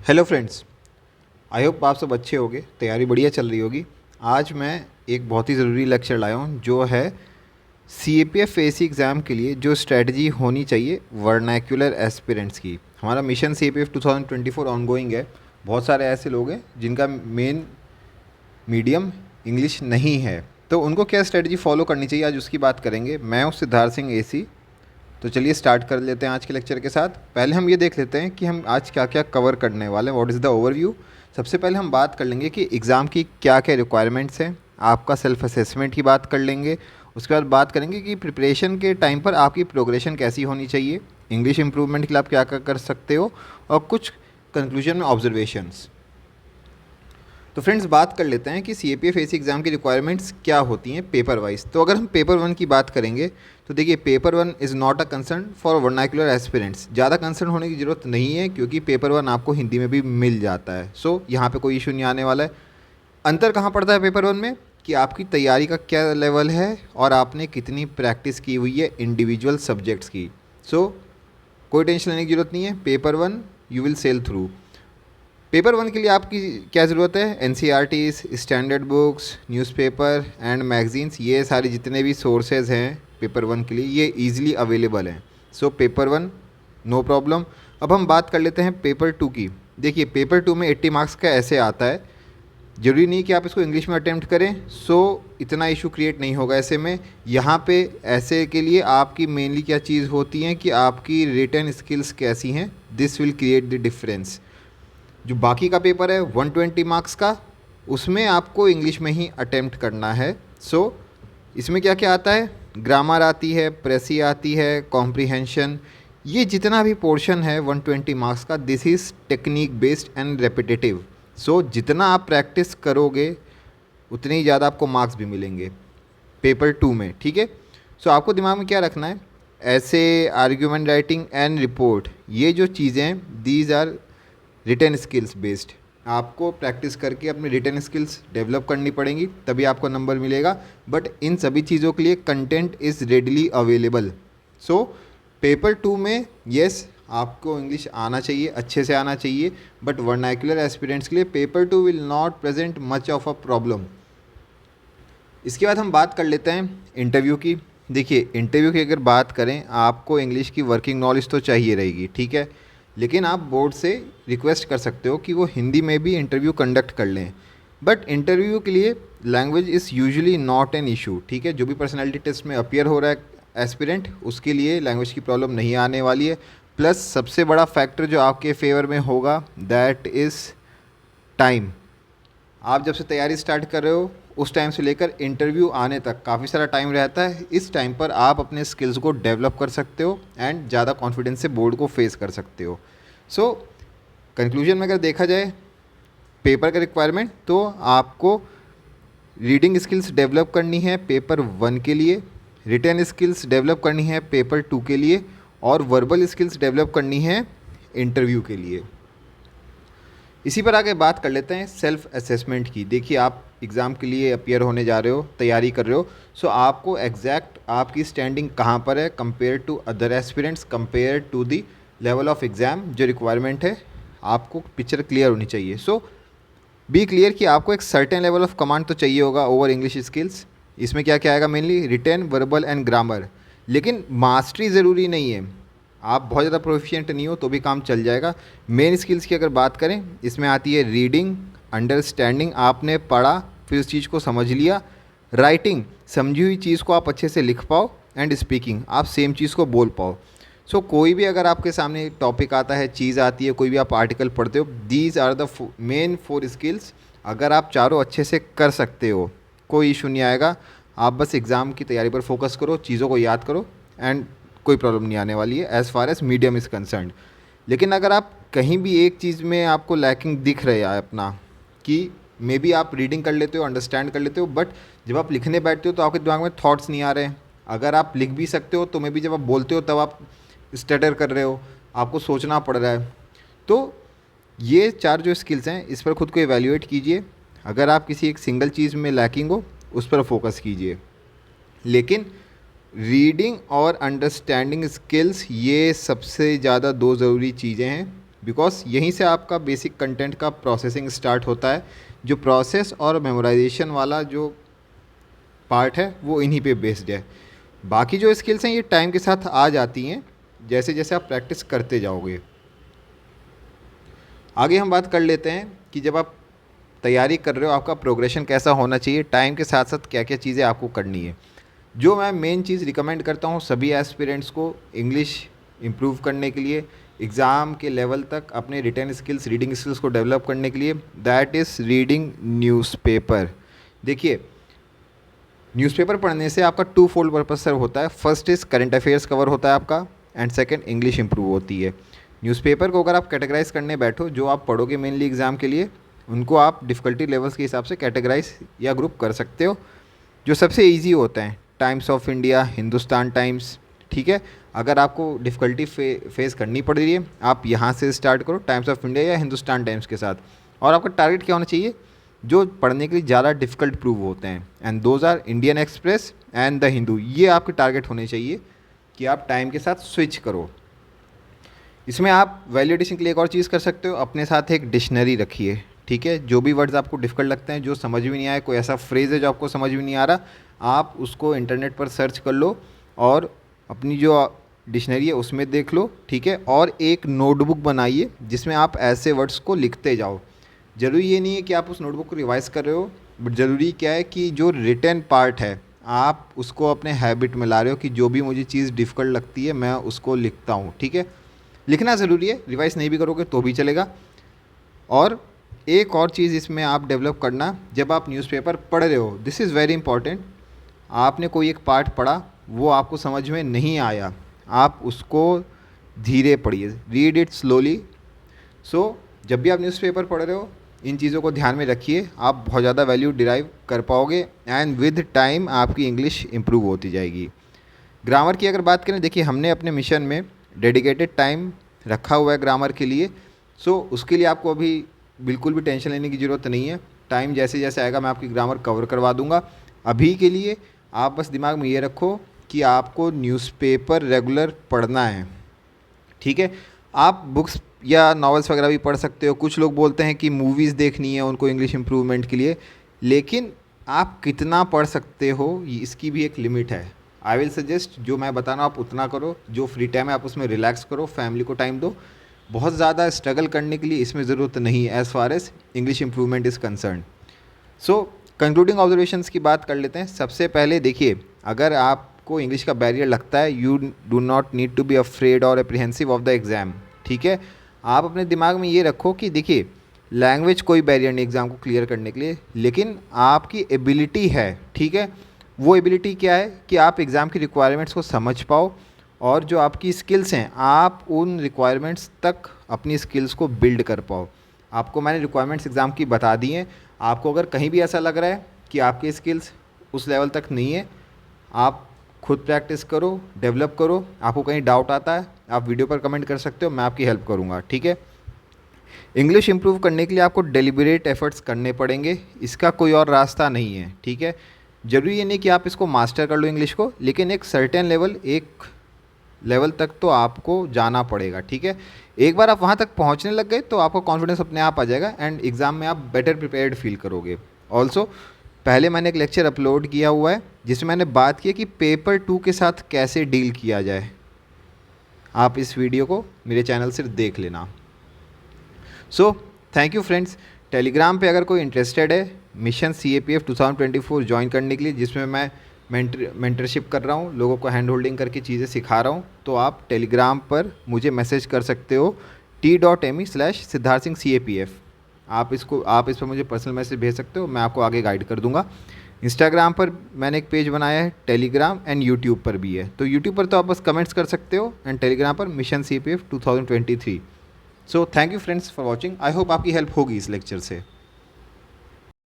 Hello friends. I hope आप सब अच्छे होंगे, तैयारी बढ़िया चल रही होगी। आज मैं एक बहुत ही ज़रूरी लेक्चर लाया हूँ जो है CAPF एसी एग्ज़ाम के लिए जो स्ट्रेटजी होनी चाहिए वर्नाक्युलर एस्पिरेंट्स की। हमारा मिशन CAPF 2024 ऑनगोइंग है। बहुत सारे ऐसे लोग हैं जिनका मेन मीडियम इंग्लिश नहीं है, तो उनको क्या स्ट्रेटजी फॉलो करनी चाहिए, आज उसकी बात करेंगे। मैं हूँ सिद्धार्थ सिंह एसी। तो चलिए स्टार्ट कर लेते हैं आज के लेक्चर के साथ। पहले हम ये देख लेते हैं कि हम आज क्या क्या कवर करने वाले हैं, व्हाट इज़ द ओवरव्यू। सबसे पहले हम बात कर लेंगे कि एग्ज़ाम की क्या क्या रिक्वायरमेंट्स हैं, आपका सेल्फ असेसमेंट की बात कर लेंगे। उसके बाद बात करेंगे कि प्रिपरेशन के टाइम पर आपकी प्रोग्रेशन कैसी होनी चाहिए, इंग्लिश इंप्रूवमेंट के लिए आप क्या क्या कर सकते हो, और कुछ कंक्लूजन में ऑब्जर्वेशंस। तो फ्रेंड्स बात कर लेते हैं कि CAPF एसी एग्ज़ाम की रिक्वायरमेंट्स क्या होती हैं पेपर वाइज। तो अगर हम पेपर 1 की बात करेंगे तो देखिए, paper 1 is not a concern for vernacular aspirants. ज़्यादा कंसर्न होने की ज़रूरत नहीं है क्योंकि पेपर 1 आपको हिंदी में भी मिल जाता है। सो यहाँ पे कोई इशू नहीं आने वाला है। अंतर कहाँ पड़ता है पेपर 1 में, कि आपकी तैयारी का क्या लेवल है और आपने कितनी प्रैक्टिस की हुई है इंडिविजुअल सब्जेक्ट्स की। सो कोई टेंशन लेने की ज़रूरत नहीं है। Paper 1 you will sail through. Paper 1 के लिए आपकी क्या ज़रूरत है, NCERTs, standard books, newspaper and magazines, ये सारे जितने भी सोर्सेज हैं पेपर 1 के लिए ये ईजिली अवेलेबल हैं। So paper 1 no problem. अब हम बात कर लेते हैं पेपर 2 की। देखिए, पेपर 2 में 80 मार्क्स का ऐसे आता है। ज़रूरी नहीं कि आप इसको इंग्लिश में अटैम्प्ट करें, सो इतना इशू क्रिएट नहीं होगा ऐसे में। यहाँ पे ऐसे के लिए आपकी मेनली क्या चीज़ होती है कि आपकी रिटन स्किल्स कैसी हैं, this will create the difference. जो बाकी का पेपर है 120 मार्क्स का, उसमें आपको इंग्लिश में ही अटेम्प्ट करना है। सो इसमें क्या क्या आता है, ग्रामर आती है, प्रेसी आती है, कॉम्प्रिहेंशन, ये जितना भी पोर्शन है 120 मार्क्स का, this is technique based and repetitive. So जितना आप प्रैक्टिस करोगे उतने ही ज़्यादा आपको मार्क्स भी मिलेंगे पेपर 2 में, ठीक है। सो आपको दिमाग में क्या रखना है, ऐसे, आर्ग्यूमेंट राइटिंग एंड रिपोर्ट, ये जो चीज़ें these are written skills based. आपको प्रैक्टिस करके अपनी रिटन स्किल्स डेवलप करनी पड़ेंगी, तभी आपको नंबर मिलेगा। बट इन सभी चीज़ों के लिए content is readily available. So paper 2 में येस आपको इंग्लिश आना चाहिए, अच्छे से आना चाहिए, बट वर्नाकुलर एस्पिरेंट्स के लिए paper 2 will not present much of a problem. इसके बाद हम बात कर लेते हैं इंटरव्यू की। देखिए, इंटरव्यू की अगर बात करें, आपको इंग्लिश की वर्किंग नॉलेज तो चाहिए रहेगी, ठीक है, लेकिन आप बोर्ड से रिक्वेस्ट कर सकते हो कि वो हिंदी में भी इंटरव्यू कंडक्ट कर लें। बट इंटरव्यू के लिए language is usually not an issue, ठीक है। जो भी पर्सनैलिटी टेस्ट में अपीयर हो रहा है एस्पिरेंट, उसके लिए लैंग्वेज की प्रॉब्लम नहीं आने वाली है। प्लस सबसे बड़ा फैक्टर जो आपके फेवर में होगा दैट इज़ टाइम। आप जब से तैयारी स्टार्ट कर रहे हो उस टाइम से लेकर इंटरव्यू आने तक काफ़ी सारा टाइम रहता है। इस टाइम पर आप अपने स्किल्स को डेवलप कर सकते हो एंड ज़्यादा कॉन्फिडेंस से बोर्ड को फेस कर सकते हो। सो कंक्लूजन में अगर देखा जाए पेपर का रिक्वायरमेंट, तो आपको रीडिंग स्किल्स डेवलप करनी है पेपर 1 के लिए, रिटन स्किल्स डेवलप करनी है पेपर 2 के लिए, और वर्बल स्किल्स डेवलप करनी है इंटरव्यू के लिए। इसी पर आगे बात कर लेते हैं सेल्फ असेसमेंट की। देखिए, आप एग्ज़ाम के लिए अपियर होने जा रहे हो, तैयारी कर रहे हो, सो आपको एग्जैक्ट आपकी स्टैंडिंग कहाँ पर है compared to other aspirants, compared to the level of exam. जो रिक्वायरमेंट है आपको पिक्चर क्लियर होनी चाहिए। सो बी क्लियर कि आपको एक सर्टेन लेवल ऑफ कमांड तो चाहिए होगा ओवर इंग्लिश स्किल्स। इसमें क्या क्या आएगा, mainly written, verbal and grammar. लेकिन मास्टरी ज़रूरी नहीं है, आप बहुत ज़्यादा प्रोफिशिएंट नहीं हो तो भी काम चल जाएगा। मेन स्किल्स की अगर बात करें, इसमें आती है रीडिंग, अंडरस्टैंडिंग, आपने पढ़ा फिर उस चीज़ को समझ लिया। राइटिंग, समझी हुई चीज़ को आप अच्छे से लिख पाओ, एंड स्पीकिंग, आप सेम चीज़ को बोल पाओ। सो कोई भी अगर आपके सामने टॉपिक आता है, चीज़ आती है, कोई भी आप आर्टिकल पढ़ते हो, these are the main 4 skills. अगर आप चारों अच्छे से कर सकते हो कोई इशू नहीं आएगा। आप बस एग्ज़ाम की तैयारी पर फोकस करो, चीज़ों को याद करो, एंड कोई प्रॉब्लम नहीं आने वाली है as far as medium is concerned. लेकिन अगर आप कहीं भी एक चीज़ में आपको लैकिंग दिख रहा है अपना, कि मे बी आप रीडिंग कर लेते हो, अंडरस्टैंड कर लेते हो, बट जब आप लिखने बैठते हो तो आपके दिमाग में थॉट्स नहीं आ रहे हैं। अगर आप लिख भी सकते हो तो मे बी जब आप बोलते हो तब आप स्टटर कर रहे हो, आपको सोचना पड़ रहा है। तो ये 4 जो स्किल्स हैं, इस पर खुद को एवेल्यूएट कीजिए। अगर आप किसी एक सिंगल चीज़ में लैकिंग हो, उस पर फोकस कीजिए। लेकिन रीडिंग और अंडरस्टैंडिंग स्किल्स, ये सबसे ज़्यादा 2 ज़रूरी चीज़ें हैं। बिकॉज यहीं से आपका बेसिक कंटेंट का प्रोसेसिंग स्टार्ट होता है। जो प्रोसेस और मेमोराइजेशन वाला जो पार्ट है वो इन्हीं पे बेस्ड है। बाकी जो स्किल्स हैं ये टाइम के साथ आ जाती हैं जैसे जैसे आप प्रैक्टिस करते जाओगे। आगे हम बात कर लेते हैं कि जब आप तैयारी कर रहे हो आपका प्रोग्रेशन कैसा होना चाहिए, टाइम के साथ साथ क्या क्या चीज़ें आपको करनी है। जो मैं मेन चीज़ रिकमेंड करता हूँ सभी एस्पिरेंट्स को इंग्लिश इम्प्रूव करने के लिए, एग्ज़ाम के लेवल तक अपने रिटन स्किल्स, रीडिंग स्किल्स को डेवलप करने के लिए, दैट इज़ रीडिंग न्यूज़पेपर। देखिए, न्यूज़पेपर पढ़ने से आपका टू फोल्ड पर्पस सर्व होता है। First is current affairs cover होता है आपका, एंड सेकंड इंग्लिश इंप्रूव होती है। न्यूज़पेपर को अगर आप कैटेगराइज करने बैठो, जो आप पढ़ोगे मेनली एग्ज़ाम के लिए, उनको आप डिफ़िकल्टी लेवल्स के हिसाब से कैटेगराइज या ग्रुप कर सकते हो। जो सबसे ईजी होते हैं times of India, Hindustan times, ठीक है। अगर आपको डिफ़िकल्टी फेस करनी पड़ रही है आप यहाँ से स्टार्ट करो टाइम्स ऑफ इंडिया या हिंदुस्तान टाइम्स के साथ। और आपका टारगेट क्या होना चाहिए, जो पढ़ने के लिए ज़्यादा डिफ़िकल्ट प्रूव होते हैं, and those are Indian Express and the Hindu. ये आपके टारगेट होने चाहिए कि आप टाइम के साथ स्विच करो। इसमें आप वैल्यू एडिशन के लिए एक और चीज़ कर सकते हो, अपने साथ एक डिक्शनरी रखिए, ठीक है। जो भी वर्ड्स आपको डिफ़िकल्ट लगते हैं, जो समझ में नहीं आए, कोई ऐसा फ्रेज़ है जो आपको समझ में नहीं आ रहा, आप उसको इंटरनेट पर सर्च कर लो और अपनी जो डिक्शनरी है उसमें देख लो, ठीक है। और एक नोटबुक बनाइए जिसमें आप ऐसे वर्ड्स को लिखते जाओ। ज़रूरी ये नहीं है कि आप उस नोटबुक को रिवाइज़ कर रहे हो, बट ज़रूरी क्या है कि जो रिटन पार्ट है आप उसको अपने हैबिट में ला रहे हो कि जो भी मुझे चीज़ डिफ़िकल्ट लगती है मैं उसको लिखता हूँ, ठीक है। लिखना ज़रूरी है, रिवाइज़ नहीं भी करोगे तो भी चलेगा। और एक और चीज़ इसमें आप डेवलप करना, जब आप न्यूज़पेपर पढ़ रहे हो, दिस इज़ वेरी इंपॉर्टेंट, आपने कोई एक पार्ट पढ़ा, वो आपको समझ में नहीं आया, आप उसको धीरे पढ़िए, रीड इट स्लोली। सो जब भी आप न्यूज़पेपर पढ़ रहे हो इन चीज़ों को ध्यान में रखिए, आप बहुत ज़्यादा वैल्यू डिराइव कर पाओगे एंड विद टाइम आपकी इंग्लिश इंप्रूव होती जाएगी। ग्रामर की अगर बात करें, देखिए हमने अपने मिशन में डेडिकेटेड टाइम रखा हुआ है ग्रामर के लिए। सो उसके लिए आपको अभी बिल्कुल भी टेंशन लेने की ज़रूरत नहीं है। टाइम जैसे जैसे आएगा मैं आपकी ग्रामर कवर करवा दूंगा। अभी के लिए आप बस दिमाग में ये रखो कि आपको न्यूज़पेपर रेगुलर पढ़ना है, ठीक है। आप बुक्स या नॉवेल्स वगैरह भी पढ़ सकते हो। कुछ लोग बोलते हैं कि मूवीज़ देखनी है उनको इंग्लिश इम्प्रूवमेंट के लिए, लेकिन आप कितना पढ़ सकते हो इसकी भी एक लिमिट है। आई विल सजेस्ट जो मैं बता रहा हूँ आप उतना करो, जो फ्री टाइम है आप उसमें रिलैक्स करो, फैमिली को टाइम दो। बहुत ज़्यादा स्ट्रगल करने के लिए इसमें ज़रूरत नहीं है as far as English improvement is concern. So concluding observations की बात कर लेते हैं। सबसे पहले देखिए, अगर आपको इंग्लिश का बैरियर लगता है, you do not need to be afraid और एप्रीहेंसिव ऑफ द एग्ज़ाम, ठीक है। आप अपने दिमाग में ये रखो कि देखिए लैंग्वेज कोई बैरियर नहीं एग्ज़ाम को क्लियर करने के लिए, लेकिन आपकी एबिलिटी है, ठीक है। वो एबिलिटी क्या है कि आप एग्ज़ाम की रिक्वायरमेंट्स को समझ पाओ, और जो आपकी स्किल्स हैं आप उन रिक्वायरमेंट्स तक अपनी स्किल्स को बिल्ड कर पाओ। आपको मैंने रिक्वायरमेंट्स एग्ज़ाम की बता दी हैं। आपको अगर कहीं भी ऐसा लग रहा है कि आपकी स्किल्स उस लेवल तक नहीं है, आप खुद प्रैक्टिस करो, डेवलप करो। आपको कहीं डाउट आता है आप वीडियो पर कमेंट कर सकते हो, मैं आपकी हेल्प करूँगा, ठीक है। इंग्लिश इंप्रूव करने के लिए आपको डेलिबरेट एफर्ट्स करने पड़ेंगे, इसका कोई और रास्ता नहीं है, ठीक है। ज़रूरी ये नहीं कि आप इसको मास्टर कर लो इंग्लिश को, लेकिन एक सर्टेन लेवल, एक लेवल तक तो आपको जाना पड़ेगा, ठीक है। एक बार आप वहाँ तक पहुँचने लग गए तो आपका कॉन्फिडेंस अपने आप आ जाएगा एंड एग्ज़ाम में आप बेटर प्रिपेयर्ड फील करोगे। ऑल्सो पहले मैंने एक लेक्चर अपलोड किया हुआ है जिसमें मैंने बात की कि पेपर 2 के साथ कैसे डील किया जाए। आप इस वीडियो को मेरे चैनल से देख लेना। So thank you friends. Telegram पे अगर कोई इंटरेस्टेड है मिशन CAPF 2024 ज्वाइन करने के लिए, जिसमें मैं मेंटरशिप कर रहा हूँ, लोगों को हैंड होल्डिंग करके चीज़ें सिखा रहा हूँ, तो आप टेलीग्राम पर मुझे मैसेज कर सकते हो t.me/सिद्धार्थ सिंह CAPF। आप इस पर मुझे पर्सनल मैसेज भेज सकते हो, मैं आपको आगे गाइड कर दूंगा। इंस्टाग्राम पर मैंने एक पेज बनाया है, टेलीग्राम एंड यूट्यूब पर भी है। तो यूट्यूब पर तो आप बस कमेंट्स कर सकते हो एंड टेलीग्राम पर mission CAPF 2023। So thank you friends for watching. I hope आपकी हेल्प होगी इस लेक्चर से।